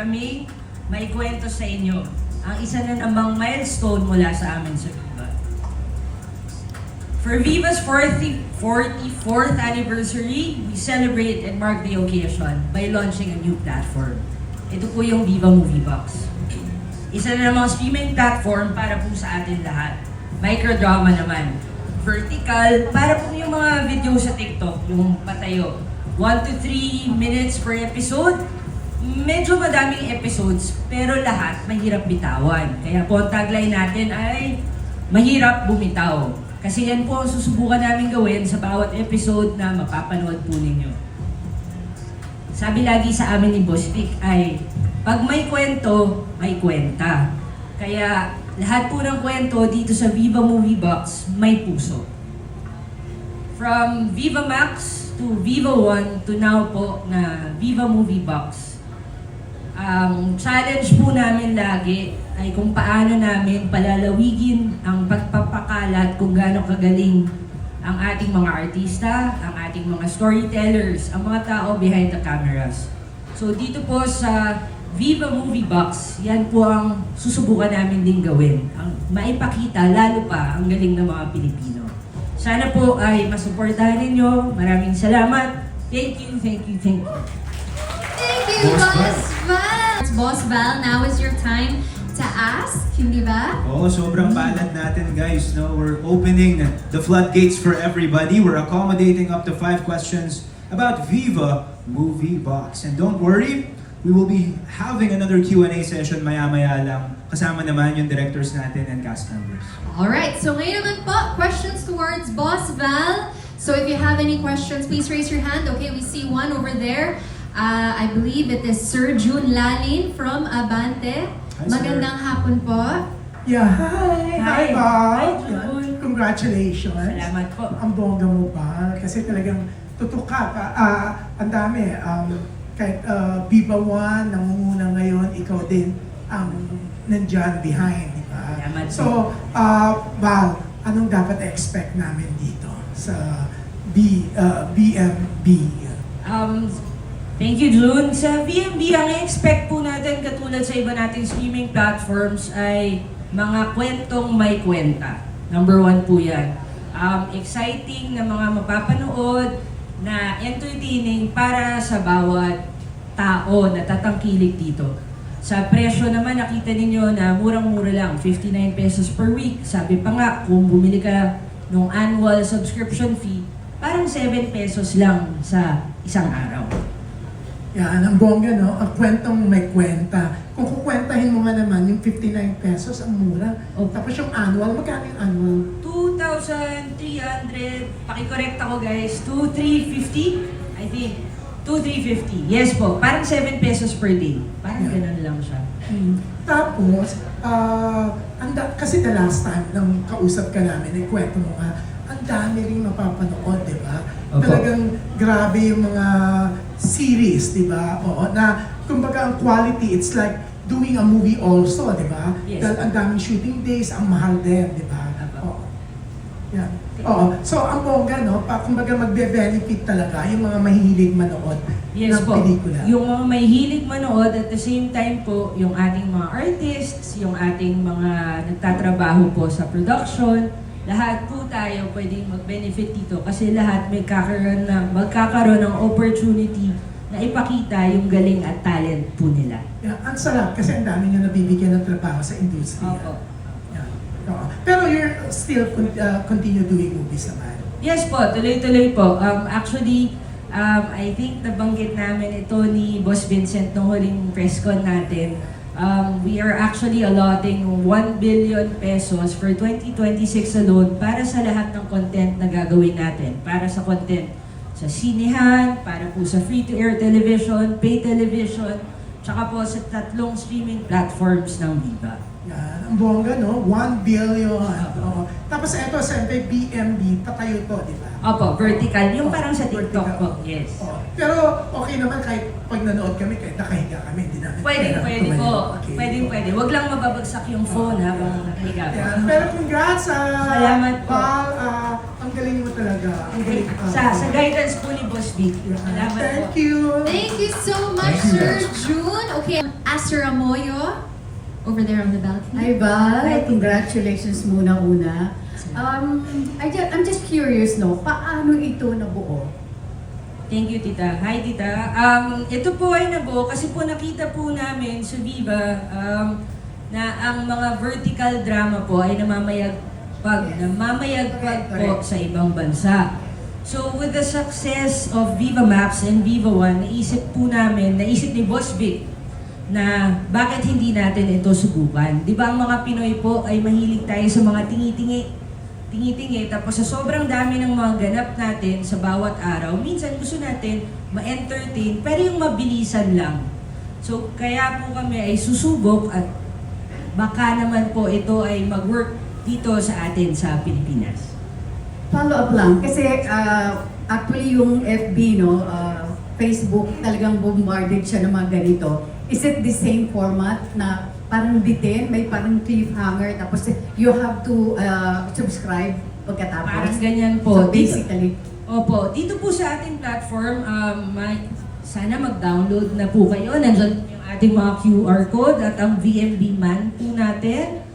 kaming maikwento sa inyo ang isa na namang milestone mula sa amin sa Viva. For Viva's 44th anniversary, we celebrate and mark the occasion by launching a new platform. Ito po yung Viva Movie Box. Isa na namang streaming platform para po sa atin lahat. Microdrama naman. Vertical, para po yung mga video sa TikTok, yung patayo. 1 to 3 minutes per episode. Medyo madaming episodes, pero lahat mahirap bitawan. Kaya po ang tagline natin ay mahirap bumitaw. Kasi yan po ang susubukan namin gawin sa bawat episode na mapapanood po ninyo. Sabi lagi sa amin ni Boss Vic ay, pag may kwento, may kwenta. Kaya lahat po ng kwento dito sa Viva Movie Box may puso. From Viva Max to Viva One to now po na Viva Movie Box. Ang challenge po namin lagi ay kung paano namin palalawigin ang pagpapakalat kung gaano kagaling ang ating mga artista, ang ating mga storytellers, ang mga tao behind the cameras. So dito po sa Viva Movie Box, yan po ang susubukan namin din gawin. Ang maipakita lalo pa ang galing ng mga Pilipino. Sana po ay masuportahan ninyo. Maraming salamat. Thank you, thank you, thank you. Thank you, Boss Val! Boss Val, now is your time to ask, hindi ba? Oo, sobrang palad natin guys. No? We're opening the floodgates for everybody. We're accommodating up to 5 questions about Viva Movie Box. And don't worry, we will be having another Q&A session maya-maya lang. Kasama naman yung directors natin and cast members. Alright, so ngayon naman po, questions towards Boss Val. So if you have any questions, please raise your hand. Okay, we see one over there. I believe it is Sir June Lalin from Abante. Hi, Magandang hapon po. Yeah, hi! Hi. Hi, Bob! Hi, Jun. Congratulations! Salamat po. Ang bongga mo ba? Kasi talagang tutok ka. Ang dami. Kahit Viva One, nangunguna ngayon, ikaw din ang nandyan behind. Diba? Salamat po. So, Val, anong dapat expect namin dito sa BMB? Thank you, June. Sa VMB, ang i-expect po natin katulad sa iba nating streaming platforms ay mga kwentong may kwenta. Number 1 po yan. Exciting na mga mapapanood, na entertaining para sa bawat tao na tatangkilik dito. Sa presyo naman, nakita ninyo na murang-mura lang, 59 pesos per week. Sabi pa nga, kung bumili ka ng annual subscription fee, parang 7 pesos lang sa isang araw. Yan, ang bongga, no? Ang kwentong may kwenta. Kung kukwentahin mo nga naman, yung 59 pesos, ang mura. Oh. Tapos yung annual, magkano yung annual? 2,300, pakicorrect ako guys, 2,350, I think. 2,350, yes po. Parang 7 pesos per day. Parang Yeah. ganun lang siya. Tapos, kasi the last time nang kausap ka namin, kwento mo nga, ang dami rin mapapanood, di ba? Opo. Talagang grabe yung mga series, di ba? Oo, na kumbaga ang quality, it's like doing a movie also, di ba? Yes. Dahil ang daming shooting days, ang mahal din, di ba? Opo. Oo. Yan. Oo. So, ang bongga, no? Kumbaga magbe-benefit talaga yung mga mahilig manood Yes ng po. pelikula. Yung mga may hilig manood at the same time po, yung ating mga artists, yung ating mga nagtatrabaho po sa production, lahat po tayo pwedeng mag-benefit dito kasi lahat magkakaroon ng opportunity na ipakita yung galing at talent po nila. Yeah, ang sarap kasi ang dami nyo nabibigyan ng trabaho sa industriya. Opo. Yeah. Oo. Pero you're still continue doing movies naman. Yes po, tuloy-tuloy po. Actually, I think nabanggit namin ito ni Boss Vincent nung huling press con natin. We are actually allotting 1 billion pesos for 2026 alone para sa lahat ng content na gagawin natin. Para sa content sa sinehan, para po sa free-to-air television, pay television, tsaka po sa 3 streaming platforms ng Viva. Yan, ang bongga, no? 1 billion. Oo. Tapos ito, siyempre, BMB, tatayo to, di ba? Opo, vertical. Yung parang sa TikTok Vertical. po, yes. Oo. Pero okay naman kahit pag nanood kami, kahit nakahiga kami, hindi namin Pwede kailangan po. tumayo. Okay. Pwede. Huwag lang mababagsak yung phone habang nakahiga po. Yan. Pero congrats, Salamat po. Val, ang Ang galing mo talaga. Ang galing. Sa guidance po ni Boss Vic. Yeah. Salamat Thank po. you. Thank you so much, Thank you, Sir guys. June. Okay, Aster Amoyo, over there on the balcony. Hi, Val. Congratulations muna-una. I'm just curious, no? Paano ito nabuo? Thank you, Tita. Hi, Tita. Ito po ay nabuo kasi po nakita po namin sa Viva na ang mga vertical drama po ay namamayagpag po sa ibang bansa. So with the success of Viva Max and Viva One, naisip ni Boss Vic na bakit hindi natin ito subukan. Di ba ang mga Pinoy po ay mahilig tayo sa mga tingi-tingi, tapos sa sobrang dami ng mga ganap natin sa bawat araw, minsan gusto natin ma-entertain, pero yung mabilisan lang. So kaya po kami ay susubok at baka naman po ito ay mag-work dito sa atin sa Pilipinas. Follow up lang. Kasi actually yung FB, no? Facebook, talagang bombarded siya ng mga ganito. Is it the same format na parang bitin, may parang cliffhanger, tapos you have to subscribe pagkatapos? Parang ganyan po. So basically, Opo, dito po sa ating platform, sana mag-download na po kayo. Nandiyan yung ating mga QR code at ang VMB man po natin.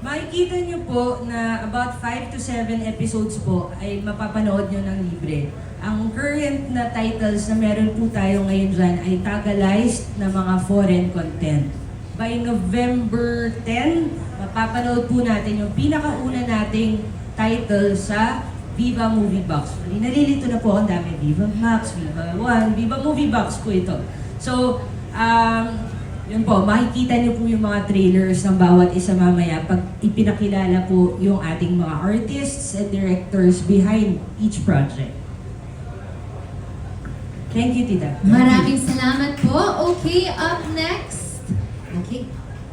Makikita nyo po na about 5 to 7 episodes po ay mapapanood nyo ng libre. Ang current na titles na meron po tayo ngayon dyan ay tagalized na mga foreign content. By November 10, mapapanood po natin yung pinakauna nating title sa Viva Movie Box. Nalilito na po ang dami. Viva Max, Viva One, Viva Movie Box po ito. So, yun po, makikita niyo po yung mga trailers ng bawat isa mamaya pag ipinakilala po yung ating mga artists and directors behind each project. Thank you, Tita. Maraming salamat po. Okay, up next. Okay.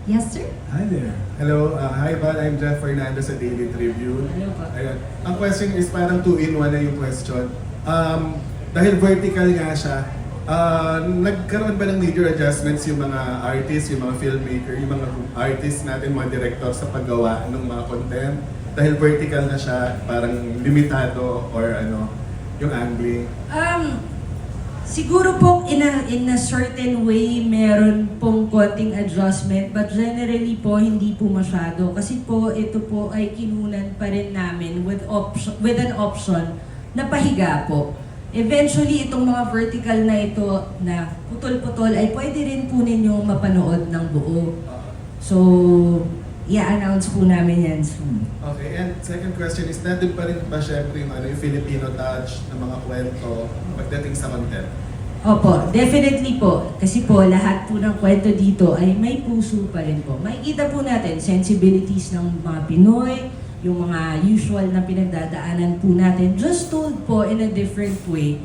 Yes, sir? Hi there. Hello, hi Val, I'm Jeff Fernandez sa Daily Tribune. Hello po. Ayun. Ang question is parang 2-in-1 na yung question. Dahil vertical nga siya, nagkaroon ba ng major adjustments yung mga artists, yung mga filmmaker, yung mga artists natin, mga director sa paggawa ng mga content? Dahil vertical na siya, parang limitado or ano, yung angling. Siguro po in a certain way meron pong konting adjustment, but generally po hindi po masyado kasi po ito po ay kinunan pa rin namin with an option na pahiga po. Eventually itong mga vertical na ito na putol-putol ay pwede rin po ninyong mapanood ng buo. So, i-announce po namin yan soon. Okay, and second question is, nandun pa rin ba syempre yung, yung Filipino touch ng mga kwento pagdating sa content? Opo, definitely po. Kasi po, lahat po ng kwento dito ay may puso pa rin po. Makikita po natin sensibilities ng mga Pinoy, yung mga usual na pinagdadaanan po natin, just told po in a different way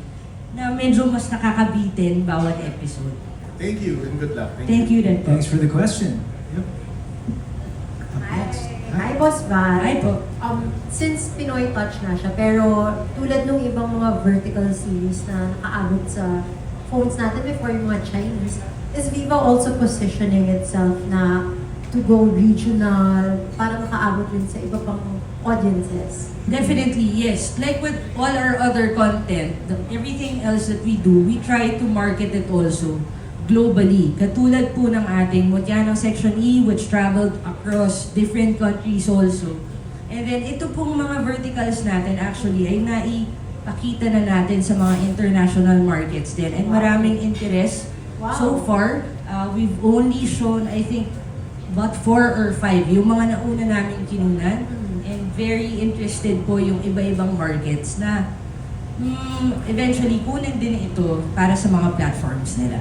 na medyo mas nakakabitin bawat episode. Thank you and good luck. Thank you din po. Thanks for the question. Yep. Up Hi. next. Hi, Boss Val. Hi po. Since Pinoy touch na siya, pero tulad nung ibang mga vertical series na nakaabot sa phones natin before yung mga Chinese, is Viva also positioning itself na to go regional para makaabot rin sa iba pang audiences? Definitely, yes. Like with all our other content, everything else that we do, we try to market it also globally. Katulad po ng ating Mutyanang Section E, which traveled across different countries also. And then ito pong mga verticals natin actually ay naipakita na natin sa mga international markets din. And maraming interest. Wow. So far, we've only shown, I think, about 4 or 5, yung mga nauna namin kinunan. And very interested po yung iba-ibang markets na eventually kunin din ito para sa mga platforms nila.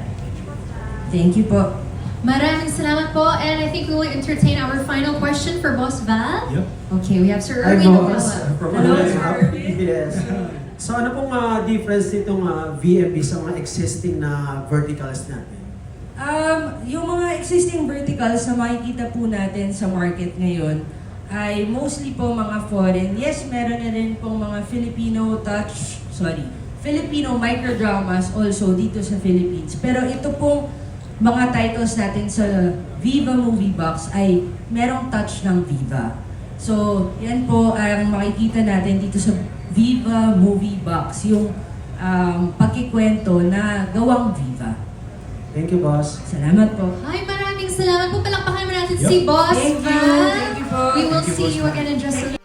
Thank you po. Maraming salamat po. And I think we will entertain our final question for Boss Val. Yep. Okay, we have Sir Hi, Erwin. boss. From Hello, Manila. Sir Erwin. Yes. So ano pong difference nitong VMB sa mga existing na verticals natin? Yung mga existing verticals na makikita po natin sa market ngayon ay mostly po mga foreign. Yes, meron na rin pong mga Filipino microdramas also dito sa Philippines. Pero ito pong mga titles natin sa Viva Movie Box ay merong touch ng Viva. So, yan po ang makikita natin dito sa Viva Movie Box, yung pagkikwento na gawang Viva. Thank you, boss. Salamat po. Ay, maraming salamat po. Palakpakan naman natin Yup. si Boss Thank you. Val. Thank you po. We will Thank you, see Boss you Val. again in just a